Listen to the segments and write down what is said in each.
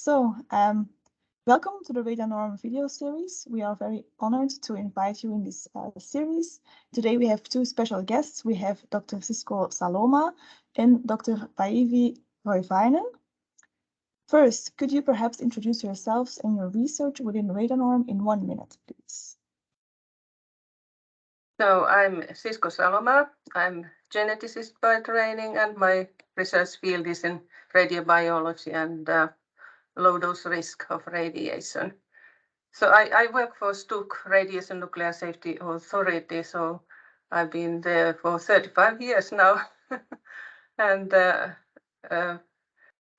Welcome to the RadoNorm video series. We are very honored to invite you in this series. Today we have two special guests. We have Dr. Sisko Salomaa and Dr. Päivi Roivainen. First, could you perhaps introduce yourselves and your research within RadoNorm in 1 minute, please? So I'm Sisko Salomaa. I'm geneticist by training, and my research field is in radiobiology and low dose risk of radiation. So I work for STUC, Radiation Nuclear Safety Authority. So I've been there for 35 years now. And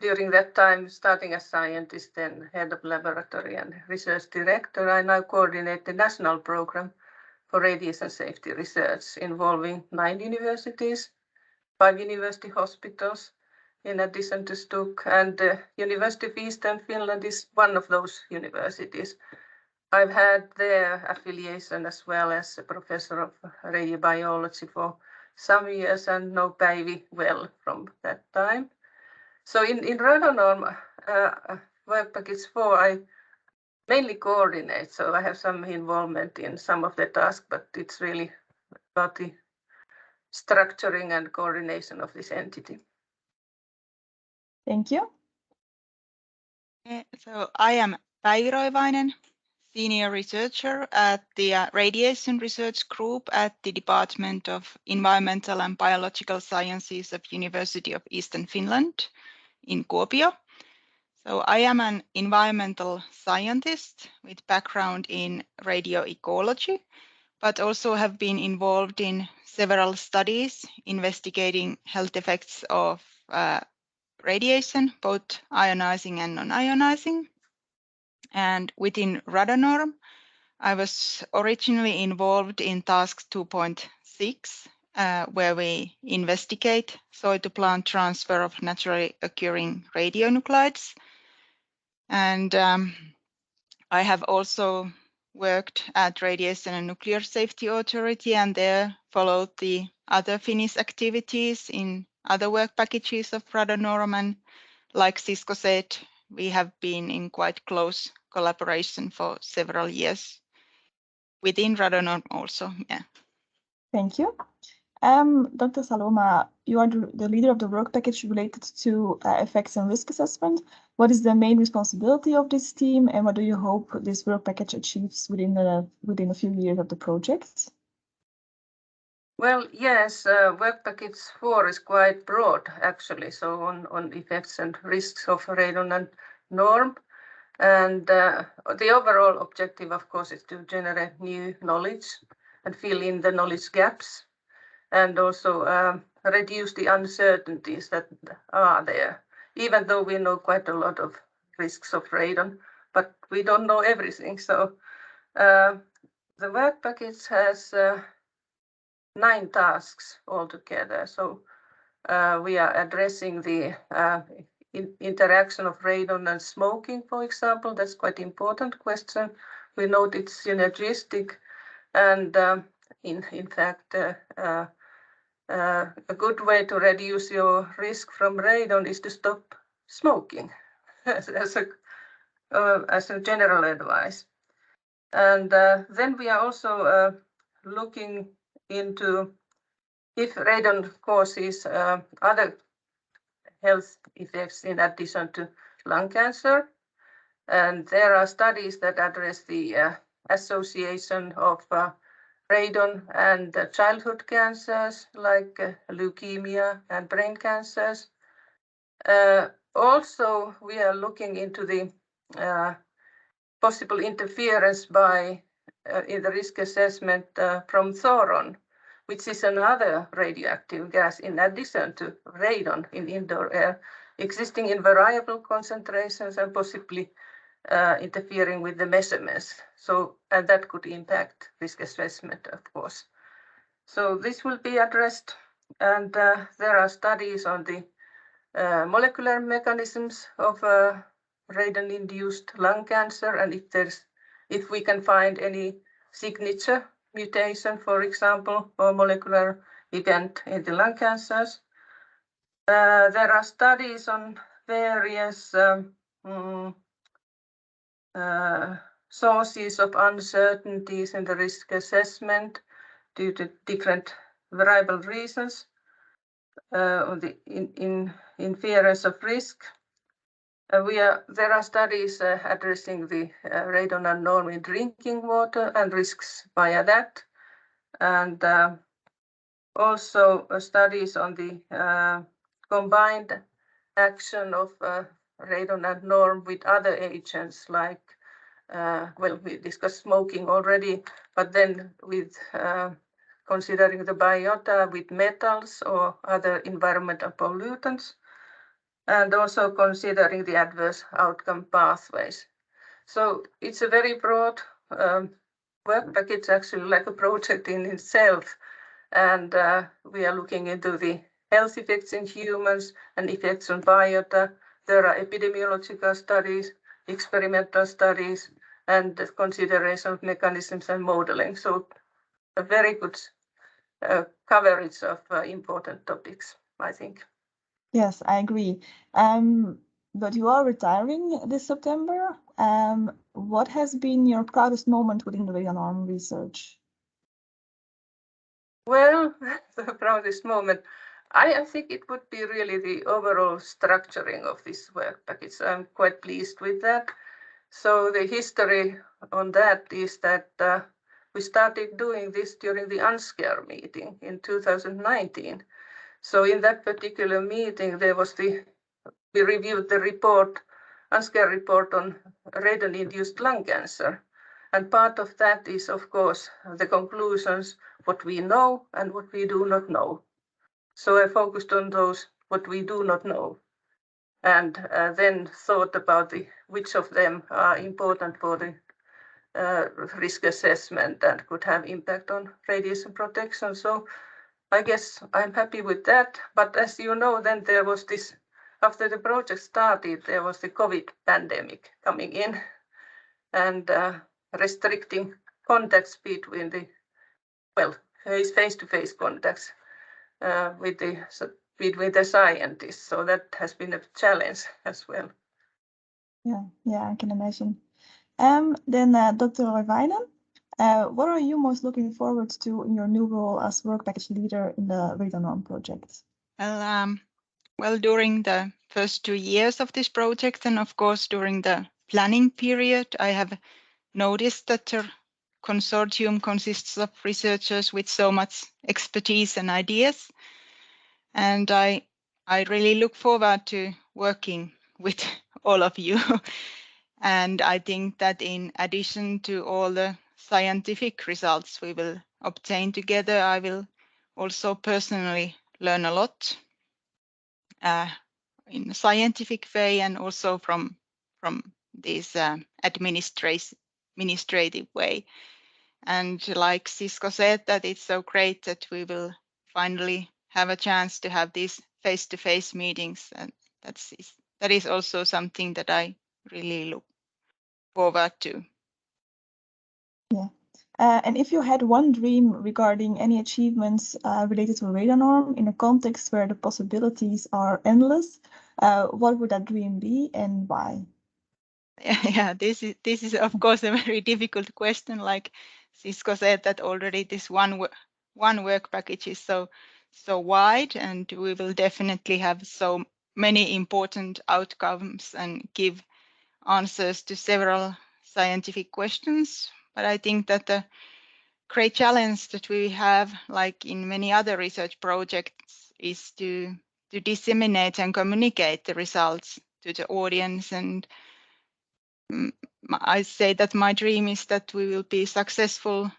during that time, starting as scientist, then head of laboratory and research director, I now coordinate the national program for radiation safety research involving 9 universities, 5 university hospitals, in addition to STUC, and the University of Eastern Finland is one of those universities. I've had their affiliation as well as a professor of radiobiology for some years and know Päivi well from that time. So in RadoNorm work package 4, I mainly coordinate, so I have some involvement in some of the tasks, but it's really about the structuring and coordination of this entity. Thank you. So I am Päivi Roivainen, senior researcher at the Radiation Research Group at the Department of Environmental and Biological Sciences of University of Eastern Finland in Kuopio. So I am an environmental scientist with background in radioecology, but also have been involved in several studies investigating health effects of radiation, both ionizing and non-ionizing. And within RadoNorm, I was originally involved in task 2.6, where we investigate soil-to-plant transfer of naturally occurring radionuclides. And I have also worked at Radiation and Nuclear Safety Authority and there followed the other Finnish activities in other work packages of RadoNorm. And like Sisko said, we have been in quite close collaboration for several years within RadoNorm also. Yeah. Thank you. Dr. Salomaa, you are the leader of the work package related to effects and risk assessment. What is the main responsibility of this team, and what do you hope this work package achieves within a few years of the project? Well, yes, work package 4 is quite broad, actually, so on effects and risks of RadoNorm. And the overall objective, of course, is to generate new knowledge and fill in the knowledge gaps, and also reduce the uncertainties that are there, even though we know quite a lot of risks of radon, but we don't know everything. So the work package has 9 tasks altogether. So we are addressing the interaction of radon and smoking, for example. That's quite important question. We know it's synergistic, and in fact, a good way to reduce your risk from radon is to stop smoking as a general advice. And then we are also looking into if radon causes other health effects in addition to lung cancer. And there are studies that address the association of radon and childhood cancers like leukemia and brain cancers. Also, we are looking into the possible interference by in the risk assessment from thoron, which is another radioactive gas in addition to radon in indoor air, existing in variable concentrations and possibly interfering with the measurements. So, and that could impact risk assessment, of course. So this will be addressed, and there are studies on the molecular mechanisms of radon-induced lung cancer, and if we can find any signature mutation, for example, or molecular event in the lung cancers. There are studies on various sources of uncertainties in the risk assessment due to different variable reasons, on the inference of risk. There are studies addressing the RadoNorm in drinking water and risks via that, and also studies on the combined action of RadoNorm with other agents like, well, we discussed smoking already, but then with considering the biota with metals or other environmental pollutants, and also considering the adverse outcome pathways. So it's a very broad work package, actually like a project in itself. And we are looking into the health effects in humans and effects on biota. There are epidemiological studies, experimental studies, and the consideration of mechanisms and modeling. So a very good coverage of important topics, I think. Yes, I agree. But you are retiring this September. What has been your proudest moment within the RadoNorm research? Well, the proudest moment, I think it would be really the overall structuring of this work package. I'm quite pleased with that. So the history on that is that we started doing this during the UNSCARE meeting in 2019. So in that particular meeting, we reviewed the report, UNSCARE report on radon-induced lung cancer. And part of that is, of course, the conclusions, what we know and what we do not know. So I focused on those, what we do not know, and then thought about which of them are important for the risk assessment and could have impact on radiation protection. So I guess I'm happy with that. But as you know, then there was this, after the project started, there was the COVID pandemic coming in and restricting contacts between the, well, face-to-face contacts between the scientists. So that has been a challenge as well. Yeah, I can imagine. Then Dr. Roivainen, what are you most looking forward to in your new role as work package leader in the RadoNorm project? Well, during the first 2 years of this project, and of course during the planning period, I have noticed that the consortium consists of researchers with so much expertise and ideas. And I really look forward to working with all of you. And I think that in addition to all the scientific results we will obtain together, I will also personally learn a lot in a scientific way and also from this administrative way. And like Sisko said, that it's so great that we will finally have a chance to have these face-to-face meetings, and that is also something that I really look forward to. Yeah. And if you had one dream regarding any achievements related to RadoNorm in a context where the possibilities are endless, what would that dream be and why? Yeah, this is of course a very difficult question. Like Sisko said, that already this one work package is so wide, and we will definitely have so many important outcomes and give answers to several scientific questions. But I think that the great challenge that we have, like in many other research projects, is to disseminate and communicate the results to the audience. And I say that my dream is that we will be successful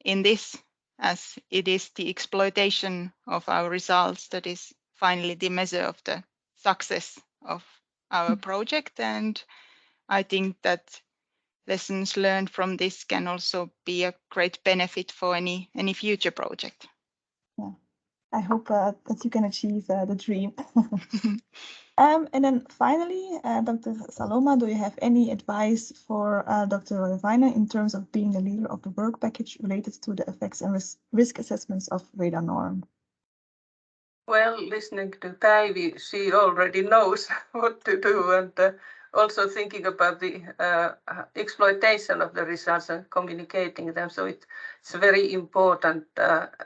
in this, as it is the exploitation of our results that is finally the measure of the success of our project. And I think that lessons learned from this can also be a great benefit for any future project. Yeah, I hope that you can achieve the dream. And then finally, Dr. Salomaa, do you have any advice for Dr. Roivainen in terms of being the leader of the work package related to the effects and risk assessments of RadoNorm? Well, listening to Päivi, she already knows what to do, and also thinking about the exploitation of the results and communicating them. So it's a very important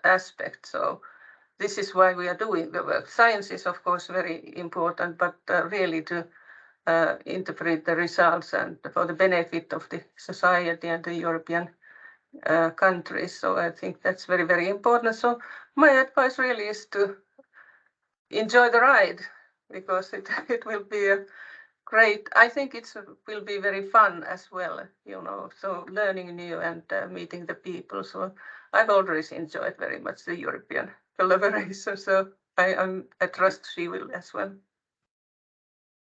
aspect. So this is why we are doing the work. Science is, of course, very important, but really to interpret the results and for the benefit of the society and the European countries. So I think that's very, very important. So my advice really is to enjoy the ride, because it will be a great, I think it will be very fun as well, so learning new and meeting the people. So I've always enjoyed very much the European collaboration. So I trust she will as well.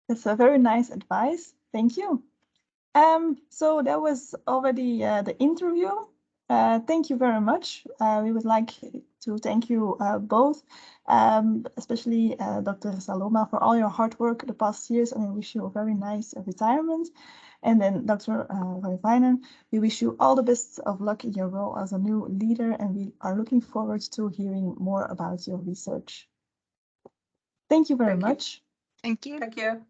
That's a very nice advice. Thank you. So that was already the interview. Thank you very much. We would like to thank you both, especially Dr. Salomaa, for all your hard work the past years, and we wish you a very nice retirement. And then Dr. Roivainen, we wish you all the best of luck in your role as a new leader, and we are looking forward to hearing more about your research. Thank you very much. Thank you. Thank you.